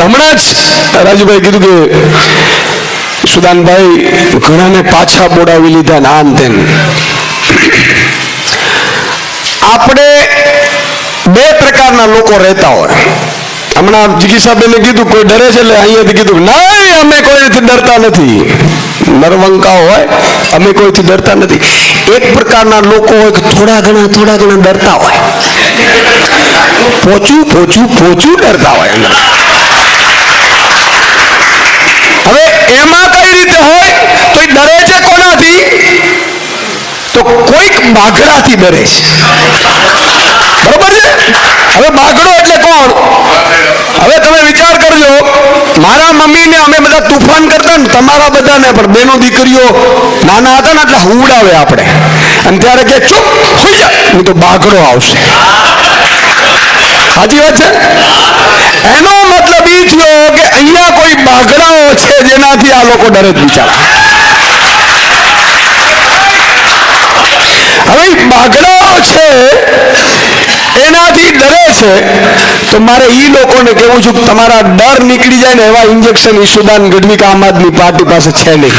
હમણાં જ રાજુભાઈ કીધું કે સુદાનભાઈ ઘણાને પાછા બોડાવી લીધા ને આમ તેમ. આપણે બે પ્રકારના લોકો રહેતા હોય. હમણાં જિગીસાબેને કીધું કોઈ ડરે છે, એટલે અહીંયાથી કીધું નહીં અમે કોઈથી ડરતા નથી. નરવંકા હોય, અમે કોઈથી ડરતા નથી. એક પ્રકારના લોકો હોય કે થોડા ઘણા ડરતા હોય, પોચું ડરતા હોય. હવે એમાં કઈ રીતે હોય તો ડરે છે કોનાથી? તો કોઈક બાઘડાથી ડરે છે. બરોબર છે? હવે બાઘડો એટલે કોણ? હવે તમે વિચાર કરજો, મારા મમ્મીને અમે બધા તુફાન કરતા ને, તમારા બધાને પણ બેનો દીકરીઓ નાના હતા ને એટલે હુવડાવે આપણે, અને ત્યારે કે ચૂપ સુઈ જા, નહીં તો બાઘડો આવશે. સાચી વાત છે? એનો મતલબ એ થયો કે અહીંયા કોઈ બાઘડાઓ છે જેનાથી આ લોકો ડરે જ બિચારા. હવે બાઘડાઓ છે એનાથી ડરે છે, તો મારે એ લોકોને કહેવું છું કે તમારા ડર નીકળી જાય ને એવા ઇન્જેક્શન ઈશુદાન ગઢવી કે આમ આદમી પાર્ટી પાસે છે નહીં.